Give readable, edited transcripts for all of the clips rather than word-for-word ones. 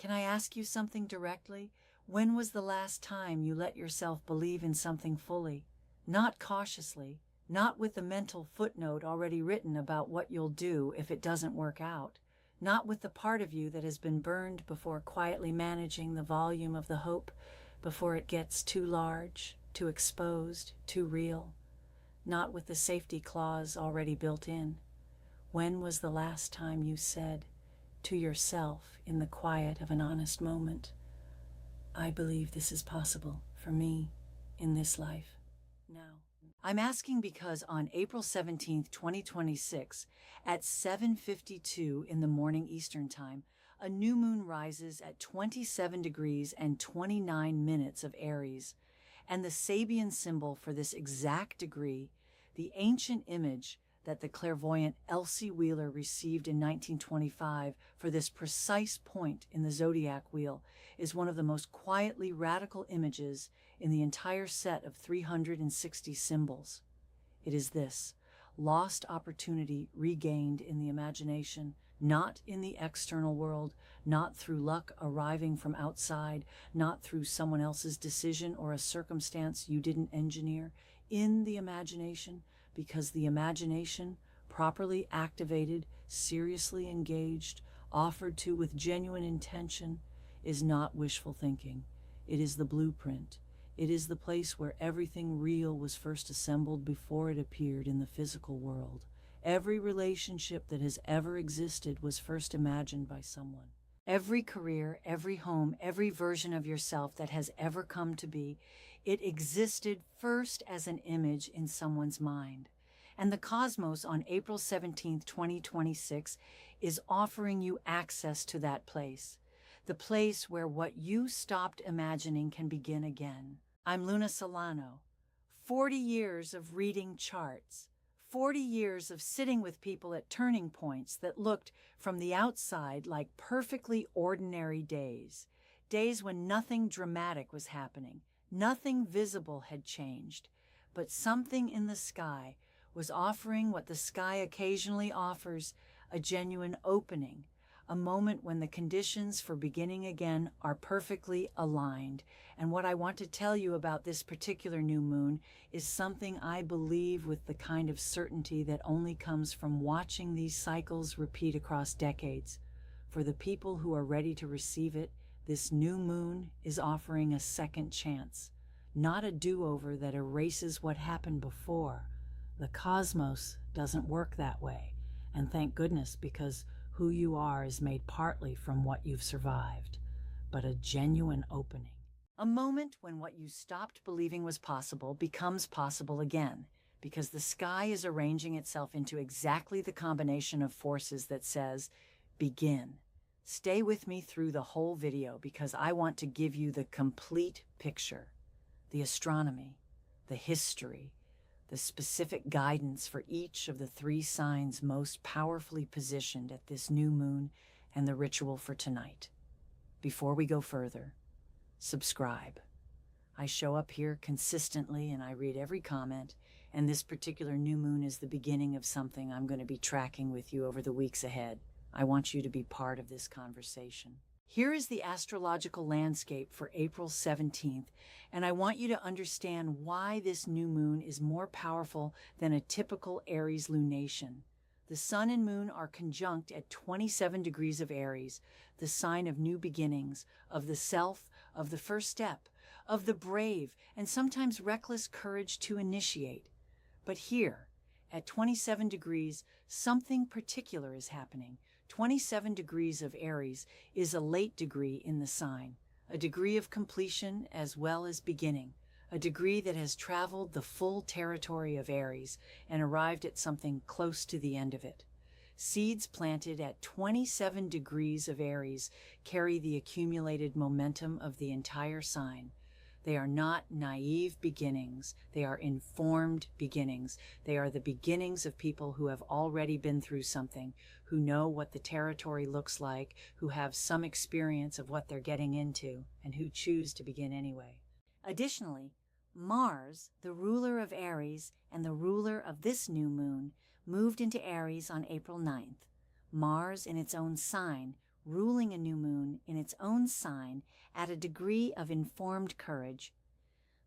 Can I ask you something directly? When was the last time you let yourself believe in something fully? Not cautiously, not with the mental footnote already written about what you'll do if it doesn't work out, not with the part of you that has been burned before quietly managing the volume of the hope before it gets too large, too exposed, too real, not with the safety clause already built in. When was the last time you said to yourself in the quiet of an honest moment, I believe this is possible for me in this life now? I'm asking because on April 17th, 2026, at 7:52 in the morning Eastern Time, a new moon rises at 27 degrees and 29 minutes of Aries, and the Sabian symbol for this exact degree, the ancient image that the clairvoyant Elsie Wheeler received in 1925 for this precise point in the Zodiac wheel, is one of the most quietly radical images in the entire set of 360 symbols. It is this: lost opportunity regained in the imagination, not in the external world, not through luck arriving from outside, not through someone else's decision or a circumstance you didn't engineer, in the imagination, because the imagination, properly activated, seriously engaged, offered to with genuine intention, is not wishful thinking. It is the blueprint. It is the place where everything real was first assembled before it appeared in the physical world. Every relationship that has ever existed was first imagined by someone. Every career, every home, every version of yourself that has ever come to be, it existed first as an image in someone's mind. And the cosmos on April 17th, 2026 is offering you access to that place. The place where what you stopped imagining can begin again. I'm Solano. 40 years of reading charts. 40 years of sitting with people at turning points that looked from the outside like perfectly ordinary days. Days when nothing dramatic was happening, nothing visible had changed, but something in the sky was offering what the sky occasionally offers, a genuine opening, a moment when the conditions for beginning again are perfectly aligned. And what I want to tell you about this particular new moon is something I believe with the kind of certainty that only comes from watching these cycles repeat across decades. For the people who are ready to receive it, this new moon is offering a second chance, not a do-over that erases what happened before. The cosmos doesn't work that way, and thank goodness, because who you are is made partly from what you've survived, but a genuine opening. A moment when what you stopped believing was possible becomes possible again, because the sky is arranging itself into exactly the combination of forces that says, begin. Stay with me through the whole video because I want to give you the complete picture, the astronomy, the history, the specific guidance for each of the three signs most powerfully positioned at this new moon, and the ritual for tonight. Before we go further, subscribe. I show up here consistently and I read every comment, and this particular new moon is the beginning of something I'm going to be tracking with you over the weeks ahead. I want you to be part of this conversation. Here is the astrological landscape for April 17th, and I want you to understand why this new moon is more powerful than a typical Aries lunation. The sun and moon are conjunct at 27 degrees of Aries, the sign of new beginnings, of the self, of the first step, of the brave and sometimes reckless courage to initiate. But here, at 27 degrees, something particular is happening. 27 degrees of Aries is a late degree in the sign, a degree of completion as well as beginning, a degree that has traveled the full territory of Aries and arrived at something close to the end of it. Seeds planted at 27 degrees of Aries carry the accumulated momentum of the entire sign. They are not naive beginnings. They are informed beginnings. They are the beginnings of people who have already been through something, who know what the territory looks like, who have some experience of what they're getting into, and who choose to begin anyway. Additionally, Mars, the ruler of Aries and the ruler of this new moon, moved into Aries on April 9th. Mars, in its own sign, ruling a new moon in its own sign at a degree of informed courage.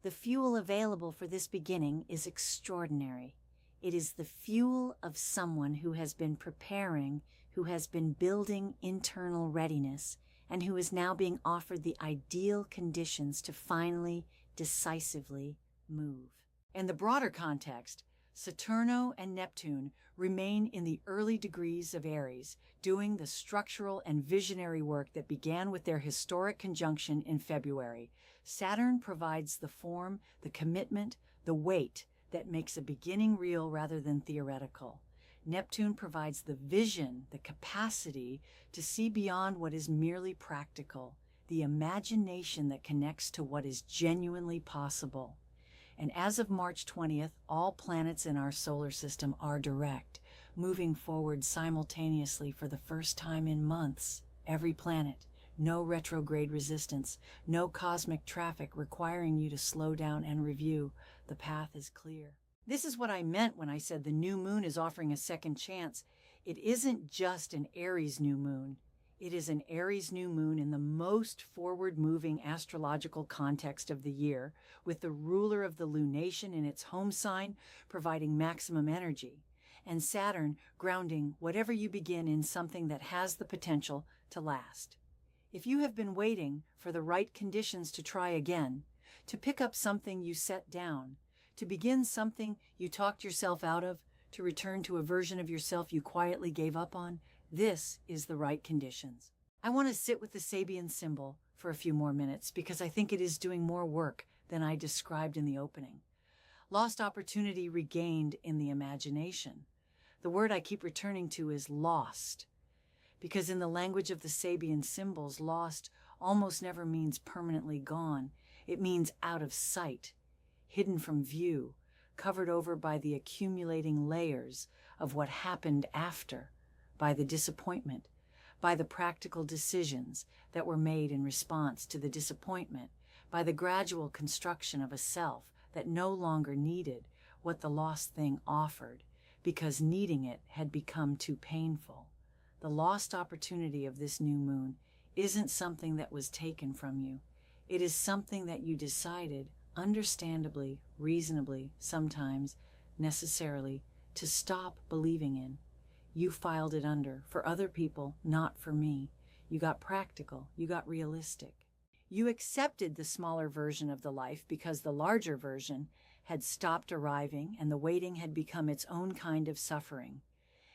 The fuel available for this beginning is extraordinary. It is the fuel of someone who has been preparing, who has been building internal readiness, and who is now being offered the ideal conditions to finally, decisively move. In the broader context, Saturno and Neptune remain in the early degrees of Aries, doing the structural and visionary work that began with their historic conjunction in February. Saturn provides the form, the commitment, the weight that makes a beginning real rather than theoretical. Neptune provides the vision, the capacity to see beyond what is merely practical, the imagination that connects to what is genuinely possible. And as of March 20th, all planets in our solar system are direct, moving forward simultaneously for the first time in months. Every planet, no retrograde resistance, no cosmic traffic requiring you to slow down and review. The path is clear. This is what I meant when I said the new moon is offering a second chance. It isn't just an Aries new moon. It is an Aries new moon in the most forward-moving astrological context of the year, with the ruler of the lunation in its home sign providing maximum energy, and Saturn grounding whatever you begin in something that has the potential to last. If you have been waiting for the right conditions to try again, to pick up something you set down, to begin something you talked yourself out of, to return to a version of yourself you quietly gave up on, this is the right conditions. I want to sit with the Sabian symbol for a few more minutes because I think it is doing more work than I described in the opening. Lost opportunity regained in the imagination. The word I keep returning to is lost, because in the language of the Sabian symbols, lost almost never means permanently gone. It means out of sight, hidden from view, covered over by the accumulating layers of what happened after, by the disappointment, by the practical decisions that were made in response to the disappointment, by the gradual construction of a self that no longer needed what the lost thing offered because needing it had become too painful. The lost opportunity of this new moon isn't something that was taken from you. It is something that you decided, understandably, reasonably, sometimes, necessarily, to stop believing in. You filed it under, for other people, not for me. You got practical, you got realistic. You accepted the smaller version of the life because the larger version had stopped arriving and the waiting had become its own kind of suffering.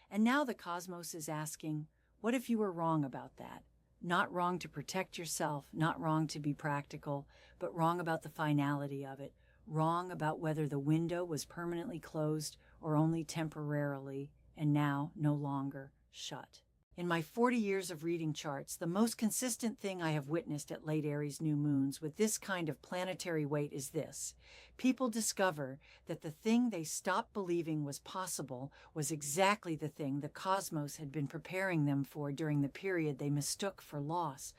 And now the cosmos is asking, what if you were wrong about that? Not wrong to protect yourself, not wrong to be practical, but wrong about the finality of it, wrong about whether the window was permanently closed or only temporarily, and now no longer shut. In my 40 years of reading charts, the most consistent thing I have witnessed at late Aries new moons with this kind of planetary weight is this. People discover that the thing they stopped believing was possible was exactly the thing the cosmos had been preparing them for during the period they mistook for loss.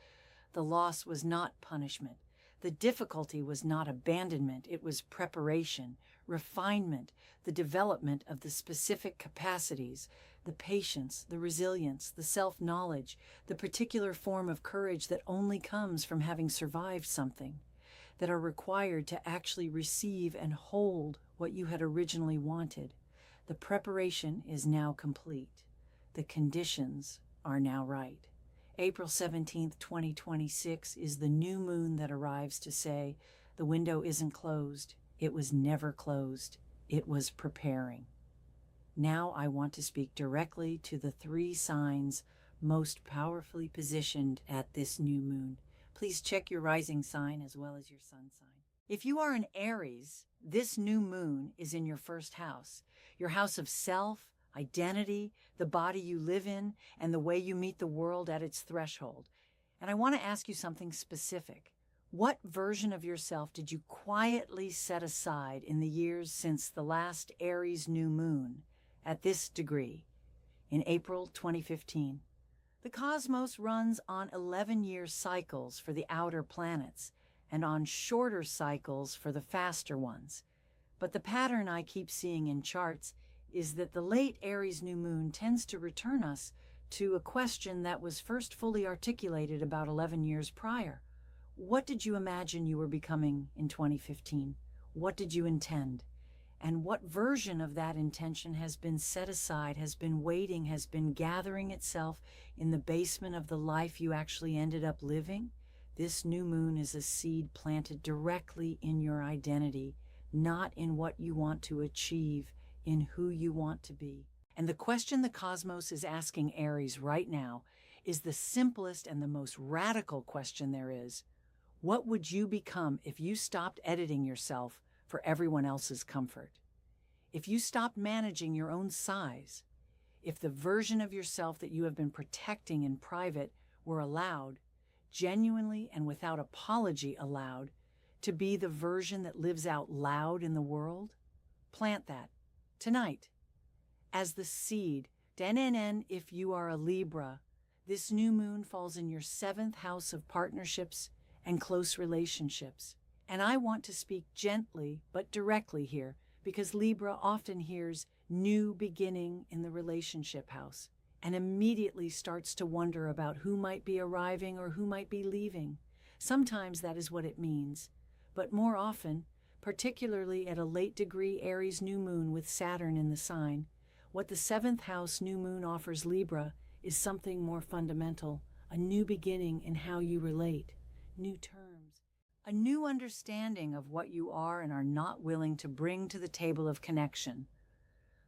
The loss was not punishment. The difficulty was not abandonment. It was preparation, refinement, the development of the specific capacities, the patience, the resilience, the self-knowledge, the particular form of courage that only comes from having survived something, that are required to actually receive and hold what you had originally wanted. The preparation is now complete. The conditions are now right. April 17th, 2026 is the new moon that arrives to say, the window isn't closed. It was never closed. It was preparing. Now I want to speak directly to the 3 signs most powerfully positioned at this new moon. Please check your rising sign as well as your sun sign. If you are an Aries, this new moon is in your first house, your house of self, identity, the body you live in, and the way you meet the world at its threshold. And I want to ask you something specific. What version of yourself did you quietly set aside in the years since the last Aries new moon at this degree, in April 2015? The cosmos runs on 11-year cycles for the outer planets and on shorter cycles for the faster ones. But the pattern I keep seeing in charts is that the late Aries new moon tends to return us to a question that was first fully articulated about 11 years prior. What did you imagine you were becoming in 2015? What did you intend? And what version of that intention has been set aside, has been waiting, has been gathering itself in the basement of the life you actually ended up living? This new moon is a seed planted directly in your identity, not in what you want to achieve, in who you want to be. And the question the cosmos is asking Aries right now is the simplest and the most radical question there is. What would you become if you stopped editing yourself for everyone else's comfort? If you stopped managing your own size? If the version of yourself that you have been protecting in private were allowed, genuinely and without apology allowed, to be the version that lives out loud in the world? Plant that tonight as the seed. DNN, if you are a Libra, this new moon falls in your 7th house of partnerships and close relationships. And I want to speak gently but directly here, because Libra often hears new beginning in the relationship house and immediately starts to wonder about who might be arriving or who might be leaving. Sometimes that is what it means, but more often, particularly at a late degree Aries new moon with Saturn in the sign, what the 7th house new moon offers Libra is something more fundamental, a new beginning in how you relate, new terms, a new understanding of what you are and are not willing to bring to the table of connection.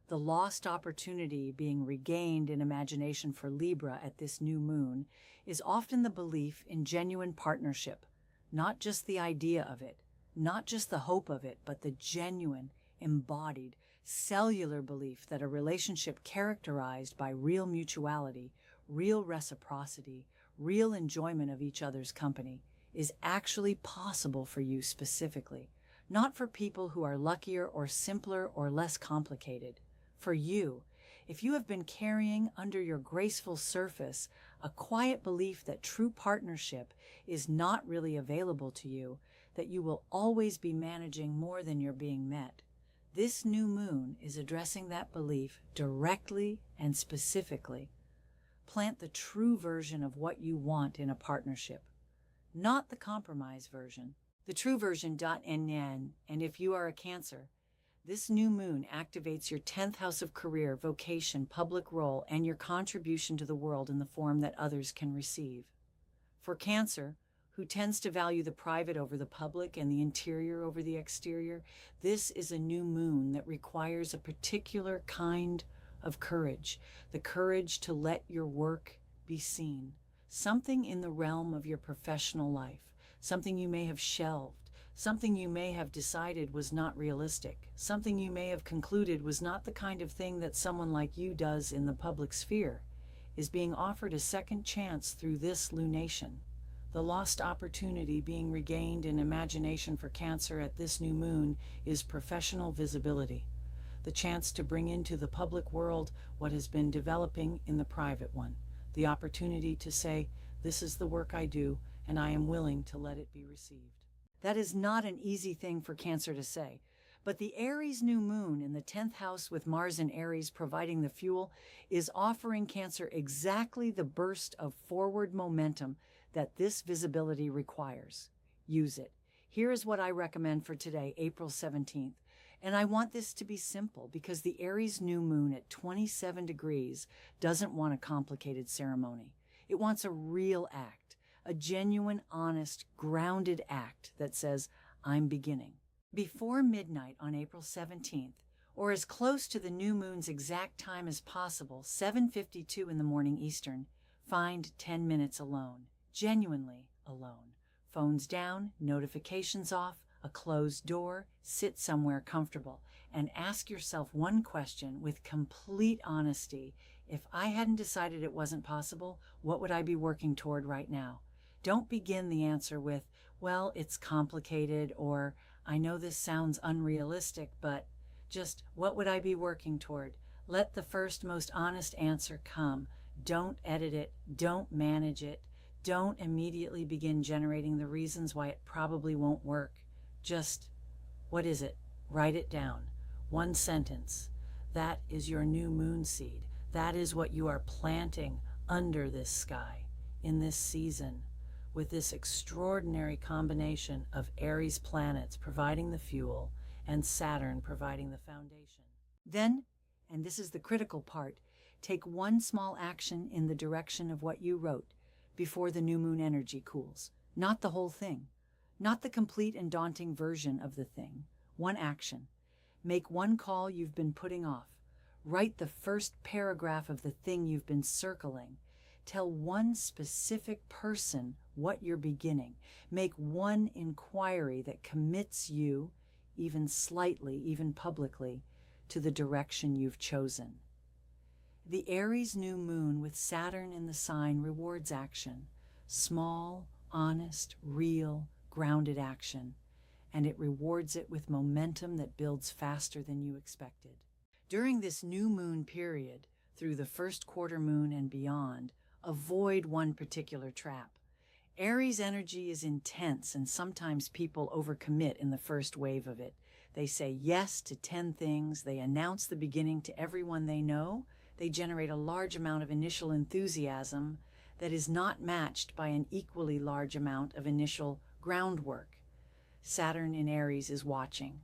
The lost opportunity being regained in imagination for Libra at this new moon is often the belief in genuine partnership, not just the idea of it, not just the hope of it, but the genuine, embodied, cellular belief that a relationship characterized by real mutuality, real reciprocity, real enjoyment of each other's company is actually possible for you specifically, not for people who are luckier or simpler or less complicated. For you, if you have been carrying under your graceful surface a quiet belief that true partnership is not really available to you, that you will always be managing more than you're being met, this new moon is addressing that belief directly and specifically. Plant the true version of what you want in a partnership, not the compromise version. The true version. And if you are a Cancer, this new moon activates your 10th house of career, vocation, public role, and your contribution to the world in the form that others can receive. For Cancer, who tends to value the private over the public and the interior over the exterior, this is a new moon that requires a particular kind of courage, the courage to let your work be seen, something in the realm of your professional life, something you may have shelved, something you may have decided was not realistic, something you may have concluded was not the kind of thing that someone like you does in the public sphere, is being offered a second chance through this lunation. The lost opportunity being regained in imagination for Cancer at this new moon is professional visibility, the chance to bring into the public world what has been developing in the private one, the opportunity to say, this is the work I do, and I am willing to let it be received. That is not an easy thing for Cancer to say, but the Aries new moon in the 10th house with Mars and Aries providing the fuel is offering Cancer exactly the burst of forward momentum that this visibility requires. Use it. Here is what I recommend for today, April 17th. And I want this to be simple because the Aries new moon at 27 degrees doesn't want a complicated ceremony. It wants a real act, a genuine, honest, grounded act that says, I'm beginning. Before midnight on April 17th, or as close to the new moon's exact time as possible, 7:52 in the morning Eastern, find 10 minutes alone. Genuinely alone. Phones down, notifications off, a closed door, sit somewhere comfortable, and ask yourself one question with complete honesty. If I hadn't decided it wasn't possible, what would I be working toward right now? Don't begin the answer with, well, it's complicated, or I know this sounds unrealistic, but just what would I be working toward? Let the first, most honest answer come. Don't edit it. Don't manage it. Don't immediately begin generating the reasons why it probably won't work. Just, what is it? Write it down. One sentence. That is your new moon seed. That is what you are planting under this sky, in this season, with this extraordinary combination of Aries planets providing the fuel and Saturn providing the foundation. Then, and this is the critical part, take one small action in the direction of what you wrote before the new moon energy cools. Not the whole thing, not the complete and daunting version of the thing. One action. Make one call you've been putting off. Write the first paragraph of the thing you've been circling. Tell one specific person what you're beginning. Make one inquiry that commits you, even slightly, even publicly, to the direction you've chosen. The Aries new moon with Saturn in the sign rewards action. Small, honest, real, grounded action. And it rewards it with momentum that builds faster than you expected. During this new moon period, through the first quarter moon and beyond, avoid one particular trap. Aries energy is intense, and sometimes people overcommit in the first wave of it. They say yes to 10 things, they announce the beginning to everyone they know, they generate a large amount of initial enthusiasm that is not matched by an equally large amount of initial groundwork. Saturn in Aries is watching.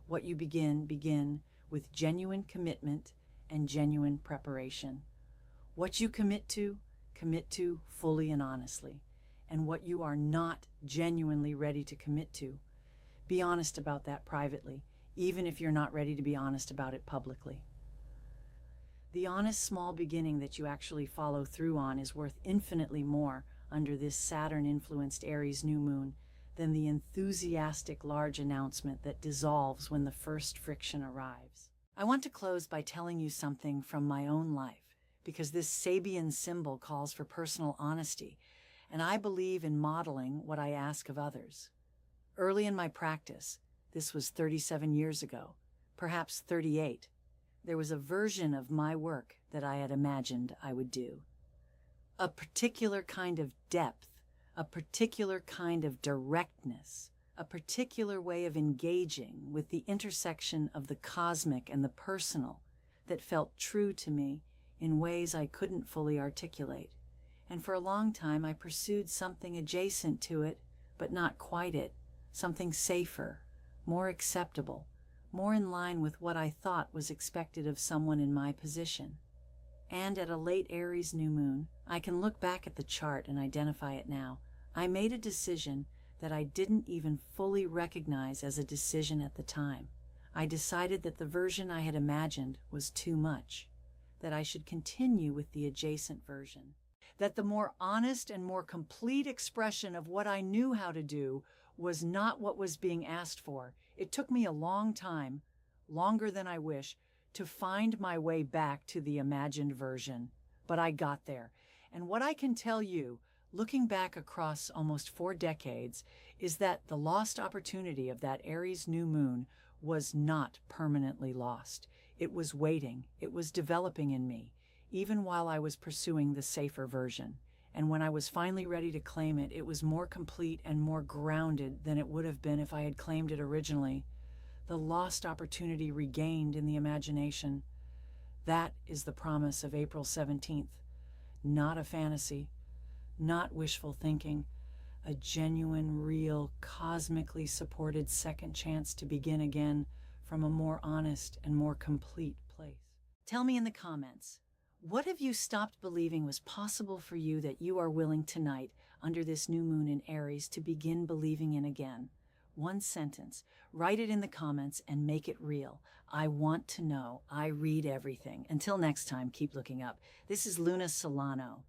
What you begin with genuine commitment and genuine preparation. What you commit to fully and honestly. And what you are not genuinely ready to commit to, be honest about that privately, even if you're not ready to be honest about it publicly. The honest small beginning that you actually follow through on is worth infinitely more under this Saturn-influenced Aries new moon than the enthusiastic large announcement that dissolves when the first friction arrives. I want to close by telling you something from my own life, because this Sabian symbol calls for personal honesty, and I believe in modeling what I ask of others. Early in my practice, this was 37 years ago, perhaps 38, there was a version of my work that I had imagined I would do. A particular kind of depth, a particular kind of directness, a particular way of engaging with the intersection of the cosmic and the personal that felt true to me in ways I couldn't fully articulate. And for a long time I pursued something adjacent to it, but not quite it, something safer, more acceptable, more in line with what I thought was expected of someone in my position. And at a late Aries new moon, I can look back at the chart and identify it now. I made a decision that I didn't even fully recognize as a decision at the time. I decided that the version I had imagined was too much, that I should continue with the adjacent version, that the more honest and more complete expression of what I knew how to do was not what was being asked for. It took me a long time, longer than I wish, to find my way back to the imagined version, but I got there. And what I can tell you, looking back across almost 4 decades, is that the lost opportunity of that Aries new moon was not permanently lost. It was waiting, it was developing in me, even while I was pursuing the safer version. And when I was finally ready to claim it, it was more complete and more grounded than it would have been if I had claimed it originally. The lost opportunity regained in the imagination. That is the promise of April 17th. Not a fantasy, not wishful thinking, a genuine, real, cosmically supported second chance to begin again from a more honest and more complete place. Tell me in the comments, what have you stopped believing was possible for you that you are willing tonight, under this new moon in Aries, to begin believing in again? One sentence. Write it in the comments and make it real. I want to know. I read everything. Until next time, keep looking up. This is Luna Solano.